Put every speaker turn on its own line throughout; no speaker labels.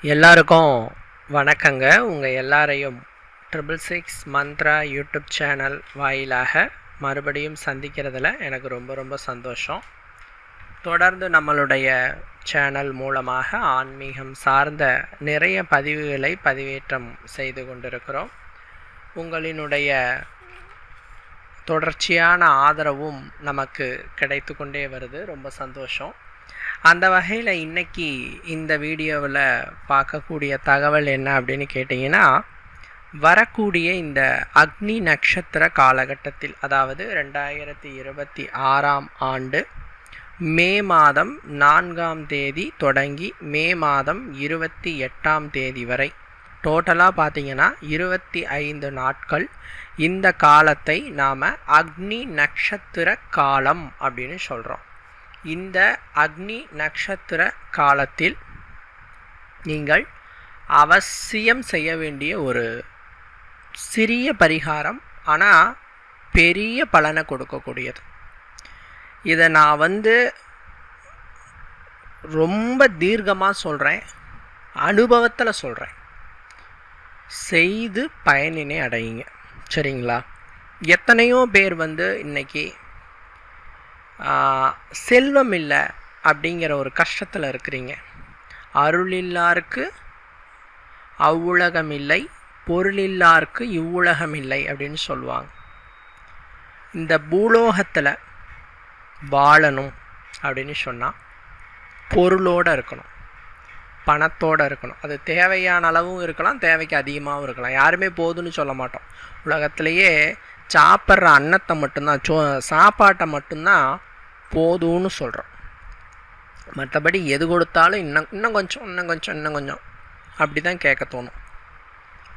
எல்லாருக்கும் வணக்கங்க. உங்கள் எல்லாரையும் 666 மந்த்ரா யூடியூப் சேனல் வாயிலாக மறுபடியும் சந்திக்கிறதுல எனக்கு ரொம்ப சந்தோஷம். தொடர்ந்து நம்மளுடைய சேனல் மூலமாக ஆன்மீகம் சார்ந்த நிறைய பதிவுகளை பதிவேற்றம் செய்து கொண்டிருக்கிறோம். உங்களினுடைய தொடர்ச்சியான ஆதரவும் நமக்கு கிடைத்து கொண்டே வருது. ரொம்ப சந்தோஷம். அந்த வகையில் இன்றைக்கி இந்த வீடியோவில் பார்க்கக்கூடிய தகவல் என்ன அப்படின்னு கேட்டிங்கன்னா, வரக்கூடிய இந்த அக்னி நட்சத்திர காலகட்டத்தில், அதாவது 2026ஆம் ஆண்டு மே மாதம் 4ஆம் தேதி தொடங்கி மே மாதம் 28ஆம் தேதி வரை டோட்டலாக பார்த்திங்கன்னா 25 நாட்கள் இந்த காலத்தை நாம் அக்னி நட்சத்திர காலம் அப்படின்னு சொல்கிறோம். இந்த அக்னி நட்சத்திர காலத்தில் நீங்கள் அவசியம் செய்ய வேண்டிய ஒரு சிறிய பரிகாரம், ஆனால் பெரிய பலனை கொடுக்கக்கூடியது. இதை நான் ரொம்ப தீர்க்கமாக சொல்கிறேன், அனுபவத்தில் சொல்கிறேன். செய்து பயனினை அடையுங்க. சரிங்களா? எத்தனையோ பேர் இன்னைக்கு செல்வம் இல்லை அப்படிங்கிற ஒரு கஷ்டத்தில் இருக்கிறீங்க. அருளில்லாருக்கு அவ்வுலகம் இல்லை, பொருளில்லாருக்கு இவ்வுலகம் இல்லை அப்படின்னு சொல்லுவாங்க. இந்த பூலோகத்தில் வாழணும் அப்படின்னு சொன்னால் பொருளோடு இருக்கணும், பணத்தோடு இருக்கணும். அது தேவையான அளவும் இருக்கலாம், தேவைக்கு அதிகமாகவும் இருக்கலாம். யாருமே போதுன்னு சொல்ல மாட்டோம். உலகத்திலேயே சாப்பிட்ற அன்னத்தை மட்டும்தான், சாப்பாட்டை மட்டும்தான் போதும்னு சொல்கிறோம். மற்றபடி எது கொடுத்தாலும் இன்னும் கொஞ்சம் அப்படி தான் கேட்க தோணும்.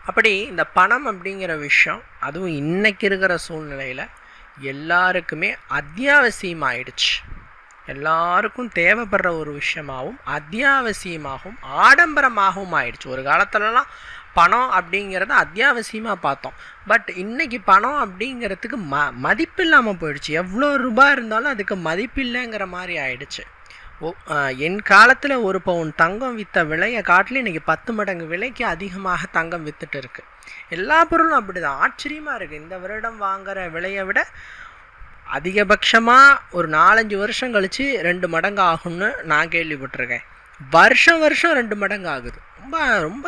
அப்படி இந்த பணம் அப்படிங்கிற விஷயம், அதுவும் இன்றைக்கி இருக்கிற சூழ்நிலையில் எல்லாருக்குமே அத்தியாவசியமாயிடுச்சு. எல்லாருக்கும் தேவைப்படுற ஒரு விஷயமாகவும் அத்தியாவசியமாகவும் ஆடம்பரமாகவும் ஆயிடுச்சு. ஒரு காலத்துலலாம் பணம் அப்படிங்கிறத அத்தியாவசியமாக பார்த்தோம். பட் இன்றைக்கி பணம் அப்படிங்கிறதுக்கு மதிப்பு இல்லாமல் போயிடுச்சு. எவ்வளோ ரூபாய் இருந்தாலும் அதுக்கு மதிப்பு இல்லைங்கிற மாதிரி ஆயிடுச்சு. என் காலத்தில் ஒரு பவுன் தங்கம் விற்ற விலையை காட்டிலும் இன்றைக்கி 10 மடங்கு விலைக்கு அதிகமாக தங்கம் விற்றுட்டு இருக்குது. எல்லா பொருளும் அப்படி தான். ஆச்சரியமாக இருக்குது. இந்த வருடம் வாங்குகிற விலையை விட அதிகபட்சமாக ஒரு 4-5 வருஷம் கழித்து 2 மடங்கு ஆகும்னு நான் கேள்விப்பட்டிருக்கேன். வருஷம் 2 மடங்கு ஆகுது. ரொம்ப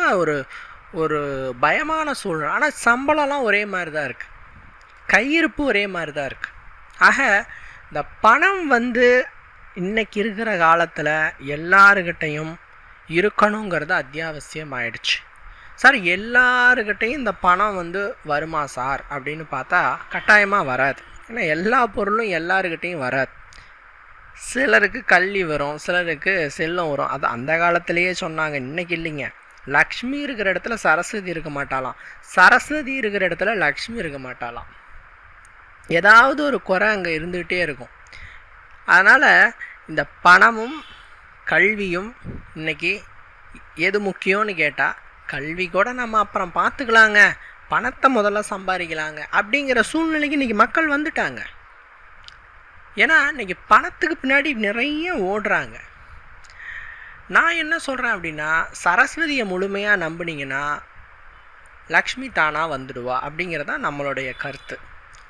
ஒரு பயமான சூழ்நிலை. ஆனால் சம்பளம்லாம் ஒரே மாதிரி தான் இருக்குது, கையிருப்பு ஒரே மாதிரி தான் இருக்குது. ஆக இந்த பணம் இன்றைக்கி இருக்கிற காலத்தில் எல்லாருக்கிட்டையும் இருக்கணுங்கிறது அத்தியாவசியம் ஆயிடுச்சு. சார், எல்லாருக்கிட்டையும் இந்த பணம் வருமா சார் அப்படின்னு பார்த்தா கட்டாயமாக வராது. ஏன்னா எல்லா பொருளும் எல்லாருக்கிட்டையும் வராது. சிலருக்கு கல்வி வரும், சிலருக்கு செல்லம் வரும். அது அந்த காலத்திலேயே சொன்னாங்க, இன்றைக்கி இல்லைங்க. லக்ஷ்மி இருக்கிற இடத்துல சரஸ்வதி இருக்க மாட்டாளாம், சரஸ்வதி இருக்கிற இடத்துல லக்ஷ்மி இருக்க மாட்டாளாம். ஏதாவது ஒரு குறை அங்கே இருந்துகிட்டே இருக்கும். அதனால் இந்த பணமும் கல்வியும் இன்றைக்கி எது முக்கியம்னு கேட்டால், கல்வி கூட நம்ம அப்புறம் பார்த்துக்கலாங்க, பணத்தை முதல்ல சம்பாதிக்கலாங்க அப்படிங்கிற சூழ்நிலைக்கு இன்றைக்கி மக்கள் வந்துட்டாங்க. ஏன்னா இன்றைக்கி பணத்துக்கு பின்னாடி நிறைய ஓடுறாங்க. நான் என்ன சொல்கிறேன் அப்படின்னா, சரஸ்வதியை முழுமையாக நம்பினீங்கன்னா லக்ஷ்மி தானாக வந்துடுவா அப்படிங்கிறதான் நம்மளுடைய கருத்து.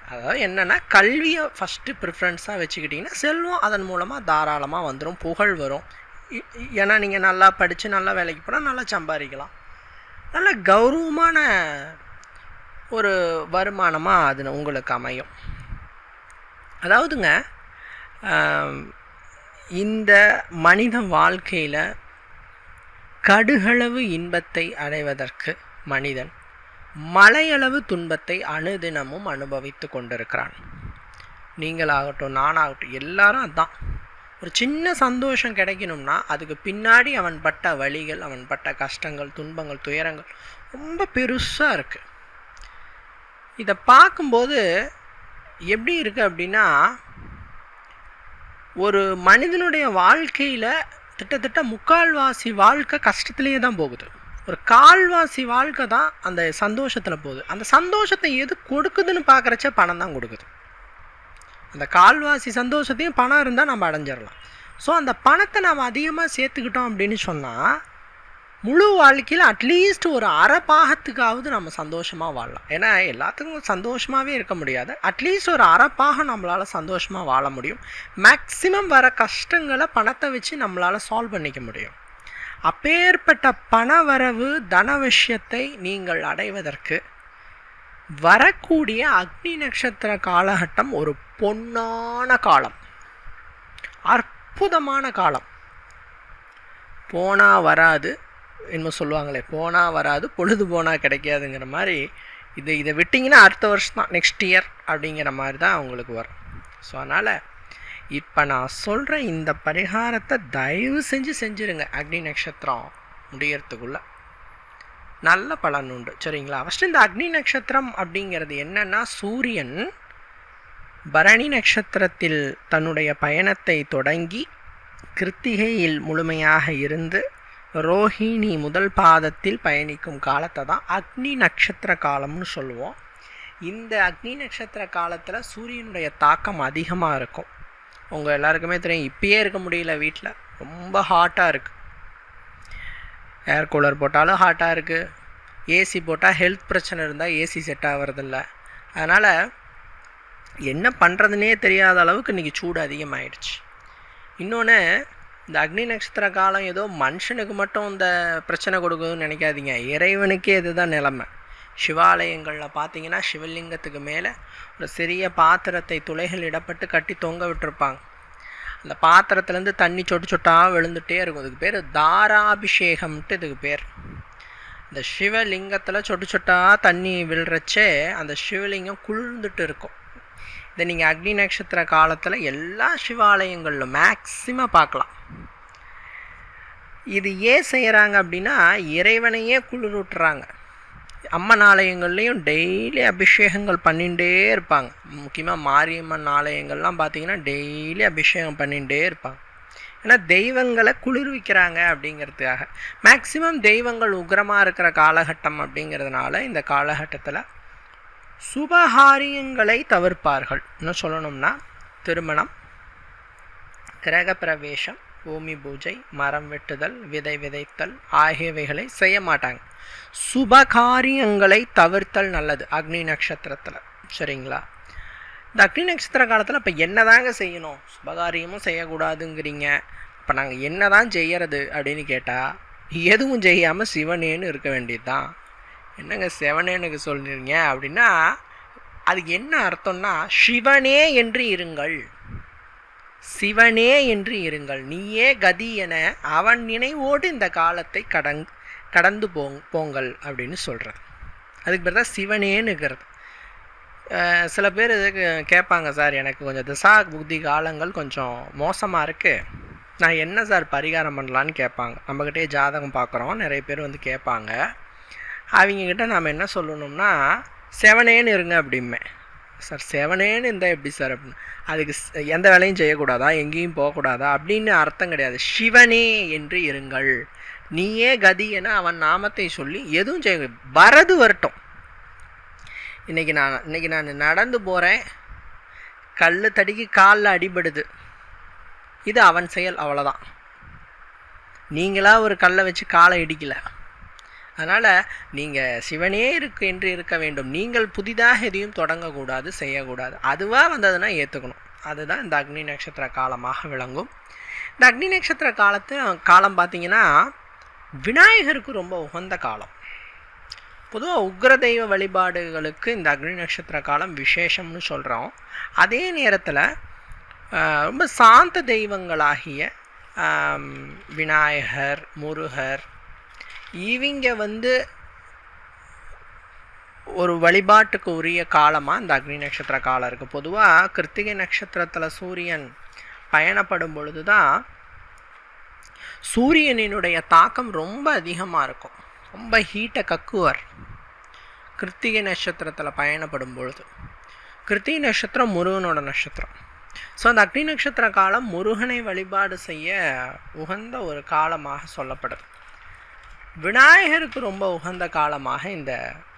அதாவது என்னென்னா, கல்வியை ஃபஸ்ட்டு ப்ரிஃபரன்ஸாக வச்சுக்கிட்டிங்கன்னா செல்வம் அதன் மூலமாக தாராளமாக வந்துடும், புகழ் வரும். ஏன்னா நீங்கள் நல்லா படித்து நல்லா வேலைக்கு போனால் நல்லா சம்பாதிக்கலாம், நல்ல கௌரவமான ஒரு வருமானமாக அது உங்களுக்கு அமையும். அதாவதுங்க, இந்த மனித வாழ்க்கையில் கடுகளவு இன்பத்தை அடைவதற்கு மனிதன் மலையளவு துன்பத்தை அனுதினமும் அனுபவித்து கொண்டிருக்கிறான். நீங்களாகட்டும், நானாகட்டும், எல்லாரும் அதான். ஒரு சின்ன சந்தோஷம் கிடைக்கணும்னா அதுக்கு பின்னாடி அவன் பட்ட வலிகள், அவன் பட்ட கஷ்டங்கள், துன்பங்கள், துயரங்கள் ரொம்ப பெருசாக இருக்குது. இதை பார்க்கும்போது எப்படி இருக்குது அப்படின்னா, ஒரு மனிதனுடைய வாழ்க்கையில் கிட்டத்தட்ட முக்கால்வாசி வாழ்க்கை கஷ்டத்துலேயே தான் போகுது. ஒரு கால்வாசி வாழ்க்கை தான் அந்த சந்தோஷத்தில் போகுது. அந்த சந்தோஷத்தை எது கொடுக்குதுன்னு பார்க்குறச்ச பணம் தான் கொடுக்குது. அந்த கால்வாசி சந்தோஷத்தையும் பணம் இருந்தால் நம்ம அடைஞ்சிடலாம். ஸோ அந்த பணத்தை நாம் அதிகமாக சேர்த்துக்கிட்டோம் அப்படின்னு சொன்னால் முழு வாழ்க்கையில் அட்லீஸ்ட் ஒரு அரை பாகத்துக்காவது நம்ம சந்தோஷமாக வாழலாம். ஏன்னா எல்லாத்துக்கும் சந்தோஷமாகவே இருக்க முடியாது. அட்லீஸ்ட் ஒரு அரை பாகம் நம்மளால் சந்தோஷமாக வாழ முடியும். மேக்ஸிமம் வர கஷ்டங்களை பணத்தை வச்சு நம்மளால் சால்வ் பண்ணிக்க முடியும். அப்பேற்பட்ட பணவரவு தன விஷயத்தை நீங்கள் அடைவதற்கு வரக்கூடிய அக்னி நட்சத்திர காலகட்டம் ஒரு பொன்னான காலம், அற்புதமான காலம். போனால் வராது இன்னும் சொல்லுவாங்களே, போனால் வராது பொழுது போனால் கிடைக்காதுங்கிற மாதிரி இதை விட்டிங்கன்னா அடுத்த வருஷம் தான், நெக்ஸ்ட் இயர் அப்படிங்கிற மாதிரி தான் அவங்களுக்கு வரும். ஸோ அதனால் இப்போ நான் சொல்கிற இந்த பரிகாரத்தை தயவு செஞ்சுருங்க. அக்னி நட்சத்திரம் முடியறதுக்குள்ளே நல்ல பலன் உண்டு. சரிங்களா? ஃபஸ்ட்டு இந்த அக்னி நட்சத்திரம் அப்படிங்கிறது என்னென்னா, சூரியன் பரணி நட்சத்திரத்தில் தன்னுடைய பயணத்தை தொடங்கி கிருத்திகையில் முழுமையாக இருந்து ரோஹிணி முதல் பாதத்தில் பயணிக்கும் காலத்தை தான் அக்னி நட்சத்திர காலம்னு சொல்லுவோம். இந்த அக்னி நட்சத்திர காலத்தில் சூரியனுடைய தாக்கம் அதிகமாக இருக்கும். உங்கள் எல்லாருக்குமே தெரியும், இப்பயே இருக்க முடியல, வீட்டில் ரொம்ப ஹாட்டாக இருக்குது. ஏர் கூலர் போட்டாலும் ஹாட்டாக இருக்குது. ஏசி போட்டால் ஹெல்த் பிரச்சனை இருந்தால் ஏசி செட் ஆகிறதில்ல. அதனால் என்ன பண்ணுறதுனே தெரியாத அளவுக்கு இன்றைக்கி சூடு அதிகமாகிடுச்சு. இன்னொன்று, இந்த அக்னி நட்சத்திர காலம் ஏதோ மனுஷனுக்கு மட்டும் இந்த பிரச்சனை கொடுக்குதுன்னு நினைக்காதீங்க, இறைவனுக்கே இதுதான் நிலைமை. சிவாலயங்களில் பார்த்தீங்கன்னா சிவலிங்கத்துக்கு மேலே ஒரு சிறிய பாத்திரத்தை துளைகள் இடப்பட்டு கட்டி தொங்க விட்டுருப்பாங்க. அந்த பாத்திரத்துலேருந்து தண்ணி சொட்டு சொட்டாக விழுந்துகிட்டே இருக்கும். இதுக்கு பேர் தாராபிஷேகம்ட்டு இதுக்கு பேர். இந்த சிவலிங்கத்தில் சொட்டு சொட்டாக தண்ணி விழுறச்சே அந்த சிவலிங்கம் குளிர்ந்துட்டு இருக்கும். இதை நீங்கள் அக்னி நட்சத்திர காலத்தில் எல்லா சிவாலயங்களிலும் மேக்ஸிமம் பார்க்கலாம். இது ஏன் செய்கிறாங்க அப்படின்னா, இறைவனையே குளிர் விட்டுறாங்க. அம்மன் ஆலயங்கள்லேயும் டெய்லி அபிஷேகங்கள் பண்ணிகிட்டே இருப்பாங்க. முக்கியமாக மாரியம்மன் ஆலயங்கள்லாம் பார்த்திங்கன்னா டெய்லி அபிஷேகம் பண்ணிகிட்டே இருப்பாங்க. ஏன்னா தெய்வங்களை குளிர்விக்கிறாங்க அப்படிங்கிறதுக்காக. மேக்சிமம் தெய்வங்கள் உக்ரமாக இருக்கிற காலகட்டம் அப்படிங்கிறதுனால இந்த காலகட்டத்தில் சுபகாரியங்களை தவிர்ப்பார்கள். இன்னும் சொல்லணும்னா திருமணம், கிரகப்பிரவேசம், பூமி பூஜை, மரம் வெட்டுதல், விதை விதைத்தல் ஆகியவைகளை செய்ய மாட்டாங்க. சுபகாரியங்களை தவிர்த்தல் நல்லது அக்னி நட்சத்திரத்தில். சரிங்களா? இந்த அக்னி நட்சத்திர காலத்தில் இப்போ என்ன தாங்க செய்யணும்? சுபகாரியமும் செய்யக்கூடாதுங்கிறீங்க. இப்போ நாங்கள் என்ன தான் செய்கிறது அப்படின்னு கேட்டால், எதுவும் செய்யாமல் சிவனேன்னு இருக்க வேண்டியது தான். என்னங்க சிவனேனுக்கு சொல்கிறீங்க அப்படின்னா, அதுக்கு என்ன அர்த்தம்னா, சிவனே என்று இருங்கள், சிவனே என்று இருங்கள், நீயே கதி என அவன் நினைவோடு இந்த காலத்தை கடந்து போங்கள் அப்படின்னு சொல்கிறது. அதுக்கு பேர் தான் சிவனேன்னு இருக்கிறது. சில பேர் இதுக்கு கேட்பாங்க, சார் எனக்கு கொஞ்சம் திசா புத்தி காலங்கள் கொஞ்சம் மோசமாக இருக்குது, நான் என்ன சார் பரிகாரம் பண்ணலான்னு கேட்பாங்க. நம்மக்கிட்டே ஜாதகம் பார்க்குறோம், நிறைய பேர் வந்து கேட்பாங்க. அவங்கக்கிட்ட நாம் என்ன சொல்லணும்னா, செவனேன்னு இருங்க அப்படிமே. சார் செவனேன்னு இருந்தால் எப்படி சார் அப்படின்னு, அதுக்கு எந்த வேலையும் செய்யக்கூடாதா, எங்கேயும் போகக்கூடாதா அப்படின்னு அர்த்தம் கிடையாது. சிவனே என்று இருங்கள், நீயே கதி என அவன் நாமத்தை சொல்லி எதுவும் செய்ய, வரது வரட்டும். இன்றைக்கி நான் நடந்து போகிறேன், கல் தடிக்கு காலில் அடிபடுது, இது அவன் செயல், அவ்வளோதான். நீங்களாக ஒரு கல்லை வச்சு காலை இடிக்கலை. அதனால் நீங்கள் சிவனே என்று இருக்க வேண்டும். நீங்கள் புதிதாக எதையும் தொடங்கக்கூடாது, செய்யக்கூடாது. அதுவாக வந்ததுன்னா ஏற்றுக்கணும். அதுதான் இந்த அக்னி நட்சத்திர காலமாக விளங்கும். இந்த அக்னி நட்சத்திர காலம் பார்த்திங்கன்னா விநாயகருக்கு ரொம்ப உகந்த காலம். பொதுவாக உக்ர தெய்வ வழிபாடுகளுக்கு இந்த அக்னி நட்சத்திர காலம் விசேஷம்னு சொல்கிறோம். அதே நேரத்தில் ரொம்ப சாந்த தெய்வங்களாகிய விநாயகர், முருகர், இவங்க வந்து ஒரு வழிபாட்டுக்கு உரிய காலமாக இந்த அக்னி நட்சத்திர காலம் இருக்குது. பொதுவாக கிருத்திகை நட்சத்திரத்தில் சூரியன் பயணப்படும் பொழுது தான் சூரியனினுடைய தாக்கம் ரொம்ப அதிகமாக இருக்கும். ரொம்ப ஹீட்டை கக்குவார் கிருத்திகை நட்சத்திரத்தில் பயணப்படும் பொழுது. கிருத்திகை நட்சத்திரம் முருகனோட நட்சத்திரம். ஸோ அந்த அக்னி நட்சத்திர காலம் முருகனை வழிபாடு செய்ய உகந்த ஒரு காலமாக சொல்லப்படுது. விநாயகருக்கு ரொம்ப உகந்த காலமாக இந்த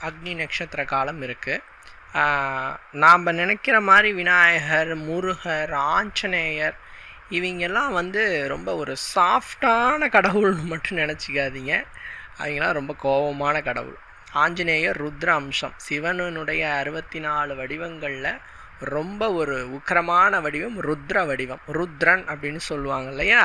அக்னி நட்சத்திர காலம் இருக்குது. நாம் நினைக்கிற மாதிரி விநாயகர், முருகர், ஆஞ்சநேயர் இவங்கெல்லாம் வந்து ரொம்ப ஒரு சாஃப்டான கடவுள்னு மட்டும் நினச்சிக்காதீங்க. அவங்களாம் ரொம்ப கோபமான கடவுள். ஆஞ்சநேயர் ருத்ர அம்சம். சிவனுடைய 64 வடிவங்களில் ரொம்ப ஒரு உக்கிரமான வடிவம் ருத்ர வடிவம். ருத்ரன் அப்படின்னு சொல்லுவாங்க இல்லையா?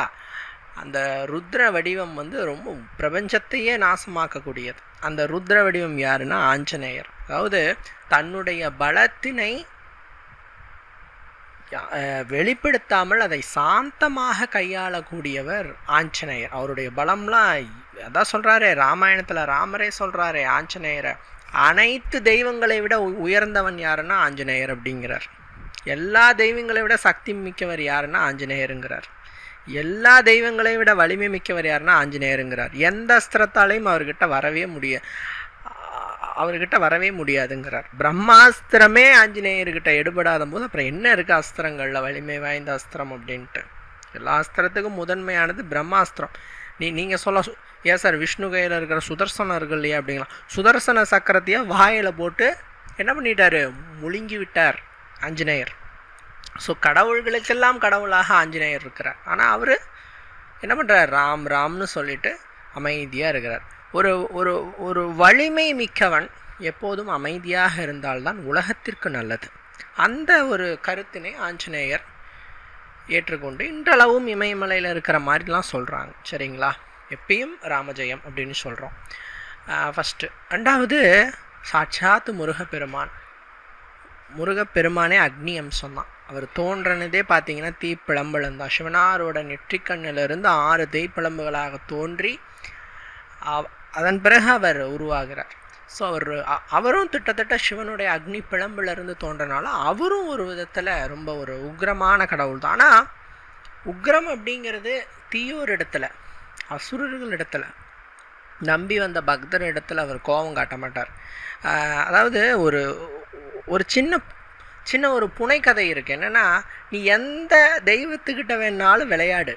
அந்த ருத்ர வடிவம் வந்து ரொம்ப பிரபஞ்சத்தையே நாசமாக்கக்கூடியது. அந்த ருத்ர வடிவம் யாருன்னா ஆஞ்சநேயர். அதாவது தன்னுடைய பலத்தினை வெளிப்படுத்தாமல் அதை சாந்தமாக கையாளக்கூடியவர் ஆஞ்சநேயர். அவருடைய பலம்லாம் அதான் சொல்கிறாரே, ராமாயணத்தில் ராமரே சொல்கிறாரே ஆஞ்சநேயரை, அனைத்து தெய்வங்களை விட உயர்ந்தவன் யாருன்னா ஆஞ்சநேயர் அப்படிங்கிறார். எல்லா தெய்வங்களை விட சக்தி மிக்கவர் யாருன்னா ஆஞ்சநேயருங்கிறார். எல்லா தெய்வங்களை விட வலிமை மிக்கவர் யாருன்னா ஆஞ்சநேயருங்கிறார். எந்த அஸ்திரத்தாலையும் அவர்கிட்ட வரவே முடியாதுங்கிறார். பிரம்மாஸ்திரமே ஆஞ்சநேயர்கிட்ட எடுபடாத போது அப்புறம் என்ன இருக்குது அஸ்திரங்களில் வலிமை வாய்ந்த அஸ்திரம் அப்படின்ட்டு? எல்லா அஸ்திரத்துக்கும் முதன்மையானது பிரம்மாஸ்திரம். நீங்கள் சொல்ல ஏன் சார் விஷ்ணு கையில் இருக்கிற சுதர்சனம் இருக்கு இல்லையா அப்படிங்களா? சுதர்சன சக்கரத்தையே வாயில் போட்டு என்ன பண்ணிட்டார்? முழுங்கி விட்டார் ஆஞ்சநேயர். ஸோ கடவுள்களுக்கெல்லாம் கடவுளாக ஆஞ்சநேயர் இருக்கிறார். ஆனால் அவர் என்ன பண்ணுறார்? ராம் ராம்னு சொல்லிட்டு அமைதியாக இருக்கிறார். ஒரு ஒரு ஒரு வலிமை மிக்கவன் எப்போதும் அமைதியாக இருந்தால்தான் உலகத்திற்கு நல்லது. அந்த ஒரு கருத்தினை ஆஞ்சநேயர் ஏற்றுக்கொண்டு இன்றளவும் இமயமலையில் இருக்கிற மாதிரிலாம் சொல்கிறாங்க. சரிங்களா? எப்பயும் ராமஜெயம் அப்படின்னு சொல்கிறோம். ஃபஸ்ட்டு. ரெண்டாவது, சாட்சாத்து முருகப்பெருமானே அக்னி அம்சம் தான். அவர் தோன்றினதே பார்த்தீங்கன்னா தீப்பிழம்புலம் தான். சிவனாரோட நெற்றிக்கண்ணிலிருந்து 6 தீப்பிழம்புகளாக தோன்றி அதன் பிறகு அவர் உருவாகிறார். ஸோ அவரும் கிட்டத்தட்ட சிவனுடைய அக்னி பிழம்பிலிருந்து தோன்றனால அவரும் ஒரு விதத்தில் ரொம்ப ஒரு உக்ரமான கடவுள் தான். ஆனால் உக்ரம் அப்படிங்கிறது தீயோர் இடத்துல, அசுரர்கள் இடத்துல, நம்பி வந்த பக்தர் இடத்துல அவர் கோபம் காட்ட மாட்டார். அதாவது ஒரு ஒரு சின்ன ஒரு புனைக்கதை இருக்குது. என்னென்னா, நீ எந்த தெய்வத்துக்கிட்ட வேணாலும் விளையாடு,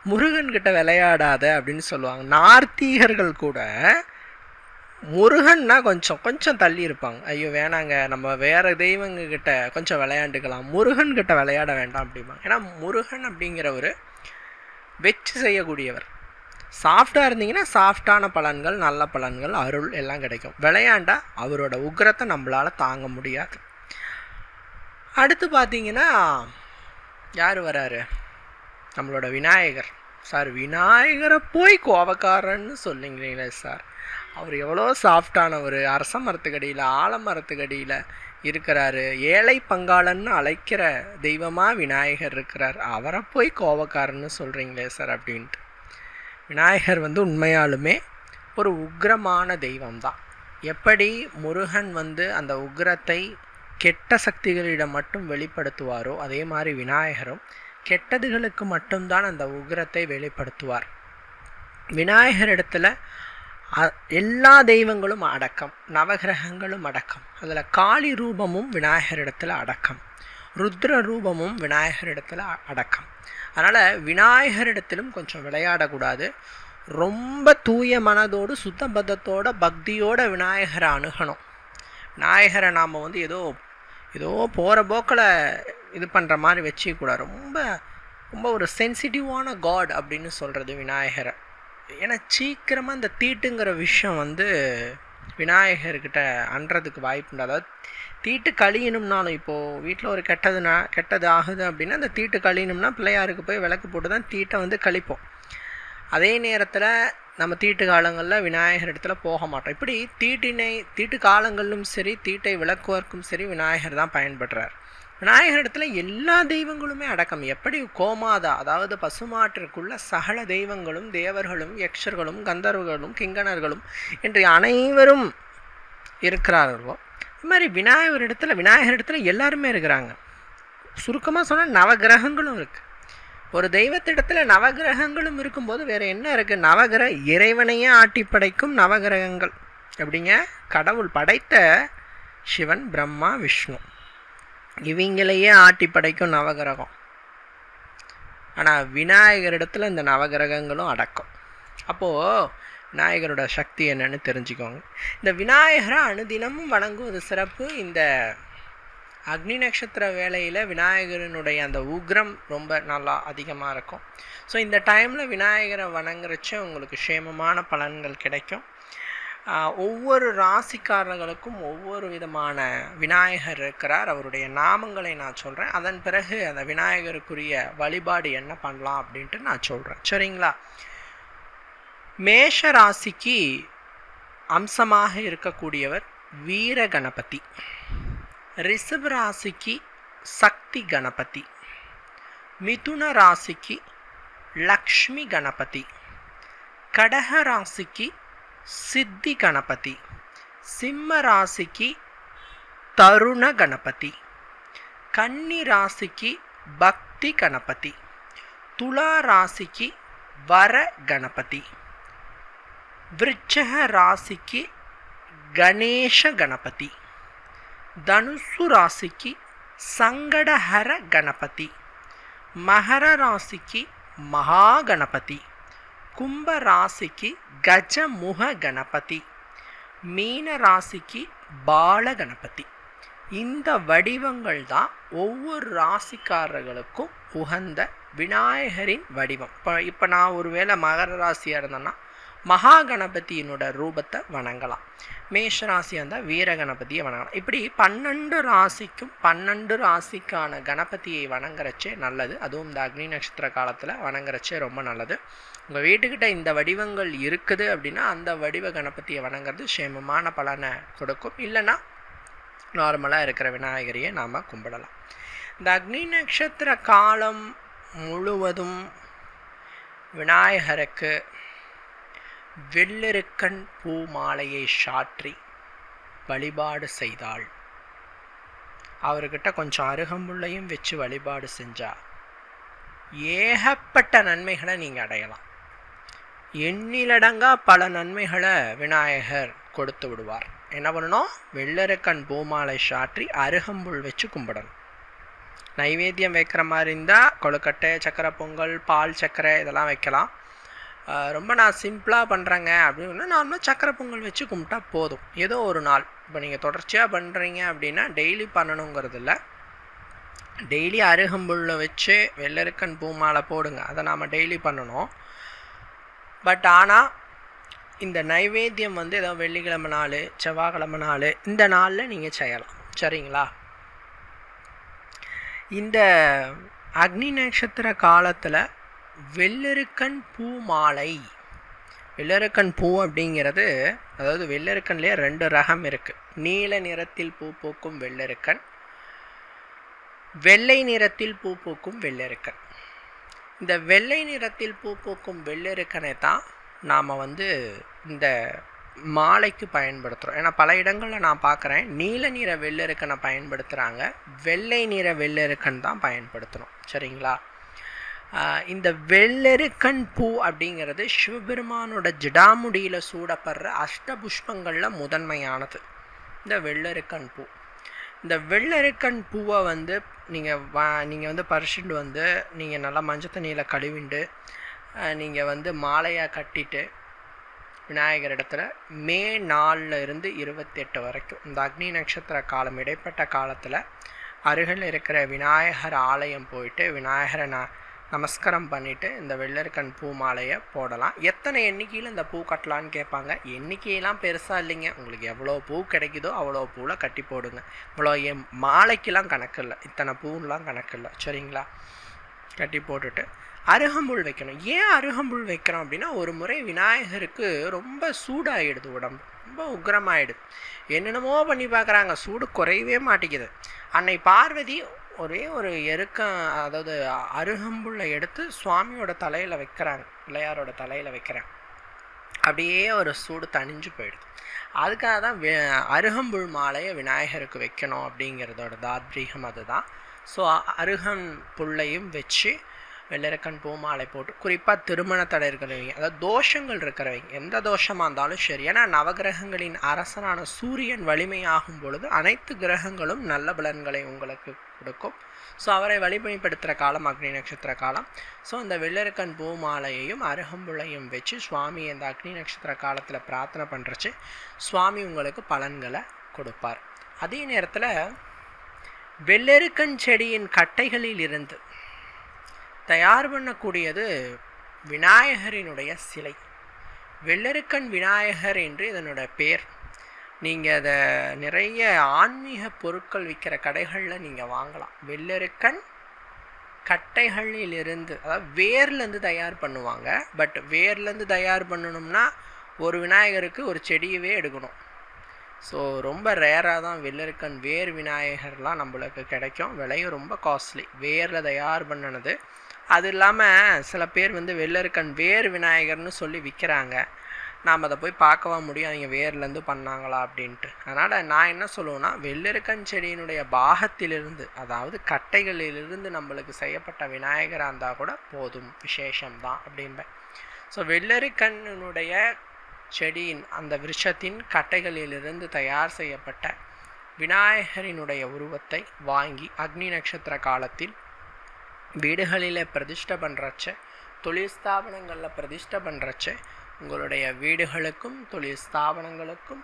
முருகன்கிட்ட விளையாடாத அப்படின்னு சொல்லுவாங்க. நார்த்தீகர்கள் கூட முருகன்னா கொஞ்சம் தள்ளி இருப்பாங்க. ஐயோ வேணாங்க, நம்ம வேறு தெய்வங்கக்கிட்ட கொஞ்சம் விளையாண்டுக்கலாம், முருகன்கிட்ட விளையாட வேண்டாம் அப்படிம்பாங்க. ஏன்னா முருகன் அப்படிங்கிறவர் வெற்றி செய்யக்கூடியவர். சாஃப்டாக இருந்தீங்கன்னா சாஃப்டான பலன்கள், நல்ல பலன்கள், அருள் எல்லாம் கிடைக்கும். விளையாண்டா அவரோட உக்ரத்தை நம்மளால் தாங்க முடியாது. அடுத்து பார்த்தீங்கன்னா யார் வராரு? நம்மளோட விநாயகர். சார் விநாயகரை போய் கோபக்காரன்னு சொல்லுங்களே சார். அவர் எவ்வளோ சாஃப்டானவர். அரச மரத்துக்கடியில், ஆலமரத்துக்கடியில் இருக்கிறாரு. ஏழை பங்காளன்னு அழைக்கிற தெய்வமாக விநாயகர் இருக்கிறார். அவரை போய் கோபக்காரன்னு சொல்கிறீங்களே சார் அப்படின்ட்டு. விநாயகர் வந்து உண்மையாலுமே ஒரு உக்ரமான தெய்வம்தான். எப்படி முருகன் வந்து அந்த உக்ரத்தை கெட்ட சக்திகளிடம் மட்டும் வெளிப்படுத்துவாரோ அதே மாதிரி விநாயகரும் கெட்டதுகளுக்கு மட்டும்தான் அந்த உக்ரத்தை வெளிப்படுத்துவார். விநாயகர் இடத்துல எல்லா தெய்வங்களும் அடக்கம், நவகிரகங்களும் அடக்கம். அதில் காளி ரூபமும் விநாயகர் இடத்துல அடக்கம், ருத்ர ரூபமும் விநாயகர் இடத்துல அடக்கம். அதனால் விநாயகரிடத்திலும் கொஞ்சம் விளையாடக்கூடாது. ரொம்ப தூய மனதோடு சுத்தபத்தத்தோட பக்தியோட விநாயகரை அணுகணும். விநாயகரை நாம் வந்து ஏதோ போகிற போக்கில் இது பண்ணுற மாதிரி வச்சுக்கூடாது. ரொம்ப ஒரு சென்சிட்டிவான காட் அப்படின்னு சொல்கிறது விநாயகரை. ஏன்னா சீக்கிரமாக இந்த தீட்டுங்கிற விஷயம் வந்து விநாயகர்கிட்ட அன்றதுக்கு வாய்ப்புண்டு. அதாவது தீட்டு கழியணும்னாலும், இப்போது வீட்டில் ஒரு கெட்டது ஆகுது அப்படின்னா அந்த தீட்டு கழியணும்னா பிள்ளையாருக்கு போய் விளக்கு போட்டு தான் தீட்டை வந்து கழிப்போம். அதே நேரத்தில் நம்ம தீட்டு காலங்களில் விநாயகர் இடத்துல போக மாட்டோம். இப்படி தீட்டு காலங்களிலும் சரி, தீட்டை விளக்குவதற்கும் சரி விநாயகர் தான் பயன்படுறார். விநாயகர் இடத்துல எல்லா தெய்வங்களுமே அடக்கம். எப்படி கோமாதா, அதாவது பசுமாட்டிற்குள்ள சகல தெய்வங்களும், தேவர்களும், யக்ஷர்களும், கந்தர்வர்களும், கிங்கணர்களும் என்று அனைவரும் இருக்கிறார்களோ இது மாதிரி விநாயகர் இடத்துல எல்லாருமே இருக்கிறாங்க. சுருக்கமாக சொன்னால் நவகிரகங்களும் இருக்குது. ஒரு தெய்வத்திடத்தில் நவகிரகங்களும் இருக்கும்போது வேறு என்ன இருக்குது? இறைவனையே ஆட்டி படைக்கும் நவகிரகங்கள் அப்படிங்க. கடவுள் படைத்த சிவன், பிரம்மா, விஷ்ணு இவங்களையே ஆட்டி படைக்கும் நவகிரகம். ஆனால் விநாயகரிடத்தில் இந்த நவகிரகங்களும் அடக்கம். அப்போது விநாயகரோட சக்தி என்னன்னு தெரிஞ்சுக்கோங்க. இந்த விநாயகரை அனுதினமும் வணங்குவது சிறப்பு. இந்த அக்னி நட்சத்திர வேளையில் விநாயகரனுடைய அந்த உக்ரம் ரொம்ப நல்லா அதிகமாக இருக்கும். ஸோ இந்த டைமில் விநாயகரை வணங்குறச்ச உங்களுக்கு க்ஷேமமான பலன்கள் கிடைக்கும். ஒவ்வொரு ராசிக்காரர்களுக்கும் ஒவ்வொரு விதமான விநாயகர் இருக்கிறார். அவருடைய நாமங்களை நான் சொல்கிறேன். அதன் பிறகு அந்த விநாயகருக்குரிய வழிபாடு என்ன பண்ணலாம் அப்படின்ட்டு நான் சொல்கிறேன். சரிங்களா? மேஷ ராசிக்கு அம்சமாக இருக்கக்கூடியவர் வீர கணபதி. ரிஷப ராசிக்கு சக்தி கணபதி. மிதுன ராசிக்கு லக்ஷ்மி கணபதி. கடக ராசிக்கு சித்தி கணபதி. சிம்ம ராசிக்கு தருண கணபதி. கன்னி ராசிக்கு பக்தி கணபதி. துலா ராசிக்கு வர கணபதி. விருச்சக ராசிக்கு கணேஷ கணபதி. தனுசு ராசிக்கு சங்கடஹர கணபதி. மகர ராசிக்கு மகா கணபதி. கும்ப ராசிக்கு கஜமுக கணபதி. மீன ராசிக்கு பால கணபதி. இந்த வடிவங்கள் தான் ஒவ்வொரு ராசிக்காரர்களுக்கும் உகந்த விநாயகரின் வடிவம். இப்போ நான் ஒருவேளை மகர ராசியாக இருந்தேன்னா மகா கணபதியினோட ரூபத்தை வணங்கலாம். மேஷ ராசியாக இருந்தால் வீர கணபதியை வணங்கலாம். இப்படி 12 ராசிக்கும் 12 ராசிக்கான கணபதியை வணங்குறச்சே நல்லது. அதுவும் இந்த அக்னி நட்சத்திர காலத்தில் வணங்குறச்சே ரொம்ப நல்லது. உங்கள் வீட்டுக்கிட்ட இந்த வடிவங்கள் இருக்குது அப்படின்னா அந்த வடிவ கணபதியை வணங்குறது சேமமான பலனை கொடுக்கும். இல்லைன்னா நார்மலாக இருக்கிற விநாயகரையே நாம் கும்பிடலாம். இந்த அக்னி நட்சத்திர காலம் முழுவதும் விநாயகருக்கு வெள்ளெருக்கன் பூ மாலையை சாற்றி வழிபாடு செய்தாள். அவர்கிட்ட கொஞ்சம் அருகம்புள்ளையும் வச்சு வழிபாடு செஞ்சா ஏகப்பட்ட நன்மைகளை நீங்கள் அடையலாம். எண்ணிலடங்கா பல நன்மைகளை விநாயகர் கொடுத்து விடுவார். என்ன பண்ணணும்? வெள்ளெருக்கன் பூமாலை சாற்றி அருகம்புல் வச்சு கும்பிடணும். நைவேத்தியம் வைக்கிற மாதிரி இருந்தால் கொழுக்கட்டை, சக்கரை பொங்கல், பால் சக்கரை இதெல்லாம் வைக்கலாம். ரொம்ப நான் சிம்பிளாக பண்ணுறேங்க அப்படின்னா நார்மலாக சக்கரை பொங்கல் வச்சு கும்பிட்டா போதும். ஏதோ ஒரு நாள் இப்போ நீங்கள் தொடர்ச்சியாக பண்ணுறீங்க அப்படின்னா டெய்லி பண்ணணுங்கிறது இல்லை. டெய்லி அருகம்புல்லை வச்சு வெள்ளெருக்கன் பூ மாலை போடுங்க, அதை நாம் டெய்லி பண்ணணும். பட் ஆனால் இந்த நைவேத்தியம் வந்து ஏதோ வெள்ளிக்கிழமை நாள், செவ்வாய்க்கிழமை நாள், இந்த நாளில் நீங்கள் செய்யலாம். சரிங்களா? இந்த அக்னி நட்சத்திர காலத்தில் வெள்ளெருக்கன் பூ மாலை, வெள்ளெருக்கன் பூ அப்படிங்கிறது, அதாவது வெள்ளெருக்கன்லேயே 2 ரகம் இருக்குது. நீல நிறத்தில் பூ பூக்கும் வெள்ளெருக்கன், வெள்ளை நிறத்தில் பூ பூக்கும் வெள்ளெருக்கன். இந்த வெள்ளை நிறத்தில் பூ பூக்கும் வெள்ளெருக்கனை தான் நாம் வந்து இந்த மாலைக்கு பயன்படுத்துகிறோம். ஏன்னா பல இடங்களில் நான் பார்க்குறேன் நீல நிற வெள்ளெருக்கனை பயன்படுத்துகிறாங்க, வெள்ளை நிற வெள்ளெருக்கன் தான் பயன்படுத்துகிறோம். சரிங்களா? இந்த வெள்ளெருக்கன் பூ அப்படிங்கிறது சிவபெருமானோட ஜடாமுடியில் சூடப்படுற அஷ்டபுஷ்பங்களில் முதன்மையானது இந்த வெள்ளெருக்கன் பூ. இந்த வெள்ளெருக்கன் பூவை வந்து நீங்கள் வந்து பறிச்சுட்டு வந்து நீங்கள் நல்லா மஞ்சள் தண்ணியில் கழுவிண்டு நீங்கள் வந்து மாலையாக கட்டிட்டு விநாயகர் இடத்துல மே 4 இருந்து 28 வரைக்கும் இந்த அக்னி நட்சத்திர காலம் இடைப்பட்ட காலத்தில் அருகில் இருக்கிற விநாயகர் ஆலயம் போயிட்டு விநாயகரை நமஸ்காரம் பண்ணிவிட்டு இந்த வெள்ளெருக்கன் பூ மாலையை போடலாம். எத்தனை எண்ணிக்கையில் இந்த பூ கட்டலான்னு கேட்பாங்க. எண்ணிக்கையெல்லாம் பெருசாக இல்லைங்க, உங்களுக்கு எவ்வளோ பூ கிடைக்குதோ அவ்வளோ பூவில் கட்டி போடுங்க. இவ்வளோ மாலைக்கெல்லாம் கணக்கு இல்லை, இத்தனை பூலாம் கணக்கு இல்லை. சரிங்களா? கட்டி போட்டுட்டு அருகம்புல் வைக்கணும். ஏன் அருகம்புல் வைக்கிறோம் அப்படின்னா, ஒரு முறை விநாயகருக்கு ரொம்ப சூடாகிடுது, உடம்பு ரொம்ப உக்ரமாயிடுது. என்னென்னமோ பண்ணி பார்க்குறாங்க, சூடு குறையவே மாட்டேங்குது. அன்னை பார்வதி ஒரே ஒரு அதாவது அருகம்புல்லை எடுத்து சுவாமியோட தலையில் வைக்கிறாங்க, பிள்ளையாரோட தலையில் வைக்கிறாங்க. அப்படியே ஒரு சூடு தணிஞ்சு போயிடுது. அதுக்காக தான் அருகம்புல் மாலையை விநாயகருக்கு வைக்கணும் அப்படிங்கிறதோட தாத்ரீகம் அதுதான். ஸோ அருகம்புல்லையும் வச்சு வெள்ளெருக்கன் பூ மாலை போட்டு, குறிப்பாக திருமண தடை இருக்கிறவங்க, அதாவது தோஷங்கள் இருக்கிறவங்க, எந்த தோஷமாக இருந்தாலும் சரி. ஏன்னா நவகிரகங்களின் அரசனான சூரியன் வலிமையாகும் பொழுது அனைத்து கிரகங்களும் நல்ல பலன்களை உங்களுக்கு கொடுக்கும். ஸோ அவரை வழிபடுத்துகிற காலம் அக்னி நட்சத்திர காலம். ஸோ அந்த வெள்ளெருக்கன் பூ மாலையையும் அருகம்புல்லையும் வச்சு சுவாமி அந்த அக்னி நட்சத்திர காலத்தில் பிரார்த்தனை பண்ணுறச்சு சுவாமி உங்களுக்கு பலன்களை கொடுப்பார். அதே நேரத்தில் வெள்ளெருக்கன் செடியின் கட்டைகளில் இருந்து தயார் பண்ணக்கூடியது விநாயகரினுடைய சிலை. வெள்ளெருக்கன் விநாயகர் என்று இதனோட பேர். நீங்கள் அதை நிறைய ஆன்மீக பொருட்கள் விற்கிற கடைகளில் நீங்கள் வாங்கலாம். வெள்ளெருக்கன் கட்டைகளிலிருந்து, அதாவது வேர்லேருந்து தயார் பண்ணுவாங்க. பட் வேர்லேருந்து தயார் பண்ணணும்னா ஒரு விநாயகருக்கு ஒரு செடியவே எடுக்கணும். ஸோ ரொம்ப ரேராக தான் வெள்ளெருக்கன் வேர் விநாயகர்லாம் நம்மளுக்கு கிடைக்கும். விலையும் ரொம்ப காஸ்ட்லி, வேரில் தயார் பண்ணினது. அது இல்லாமல் சில பேர் வெள்ளெருக்கன் வேர் விநாயகர்னு சொல்லி விற்கிறாங்க. நாம் அதை போய் பார்க்கவா முடியும் அவங்க வேர்லேருந்து பண்ணாங்களா அப்படின்ட்டு. அதனால் நான் என்ன சொல்லுவேன்னா, வெள்ளெருக்கன் செடியினுடைய பாகத்திலிருந்து, அதாவது கட்டைகளிலிருந்து நம்மளுக்கு செய்யப்பட்ட விநாயகராக இருந்தால் கூட போதும், விசேஷம்தான் அப்படின்பேன். ஸோ வெள்ளெருக்கனுடைய செடியின் அந்த விருட்சத்தின் கட்டைகளிலிருந்து தயார் செய்யப்பட்ட விநாயகரினுடைய உருவத்தை வாங்கி அக்னி நட்சத்திர காலத்தில் வீடுகளில் பிரதிஷ்டை பண்ணுறச்ச, தொழில் ஸ்தாபனங்களில் பிரதிஷ்டை பண்ணுறச்ச உங்களுடைய வீடுகளுக்கும் தொழில் ஸ்தாபனங்களுக்கும்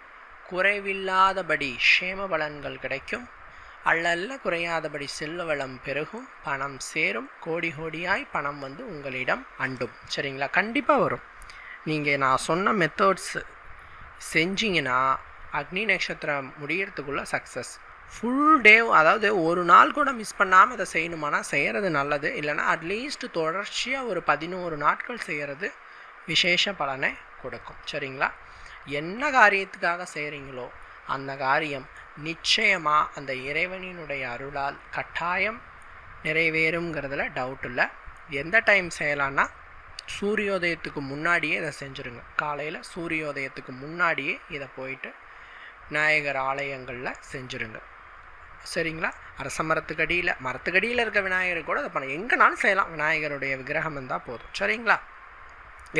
குறைவில்லாதபடி க்ஷேம பலன்கள் கிடைக்கும். அல்லல்ல குறையாதபடி செல்வ வளம் பெருகும், பணம் சேரும், கோடி கோடியாய் பணம் உங்களிடம் அண்டும். சரிங்களா? கண்டிப்பாக வரும். நீங்கள் நான் சொன்ன மெத்தட்ஸ் செஞ்சிங்கன்னா அக்னி நட்சத்திரம் முடியறதுக்குள்ளே சக்ஸஸ். ஃபுல் டே, அதாவது ஒரு நாள் கூட மிஸ் பண்ணாமல் இதை செய்யணுமானா செய்கிறது நல்லது. இல்லைனா அட்லீஸ்ட் தொடர்ச்சியாக ஒரு 11 நாட்கள் செய்கிறது விசேஷ பலனை கொடுக்கும். சரிங்களா? என்ன காரியத்துக்காக செய்கிறீங்களோ அந்த காரியம் நிச்சயமாக அந்த இறைவனினுடைய அருளால் கட்டாயம் நிறைவேறுங்கிறதுல டவுட் இல்லை. எந்த டைம் செய்யலான்னா சூரியோதயத்துக்கு முன்னாடியே இதை செஞ்சுருங்க. காலையில் சூரியோதயத்துக்கு முன்னாடியே இதை போயிட்டு விநாயகர் ஆலயங்களில் செஞ்சுருங்க. சரிங்களா? அரச மரத்துக்கடியில் இருக்க விநாயகர் கூட அதை பண்ண எங்கேனாலும் செய்யலாம். விநாயகருடைய விக்கிரகம் இருந்தால் போதும். சரிங்களா?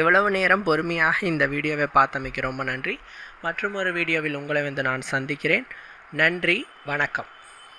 எவ்வளவு நேரம் பொறுமையாக இந்த வீடியோவை பார்த்தமைக்கு ரொம்ப நன்றி. மற்றும் ஒரு வீடியோவில் உங்களை நான் சந்திக்கிறேன். நன்றி, வணக்கம்.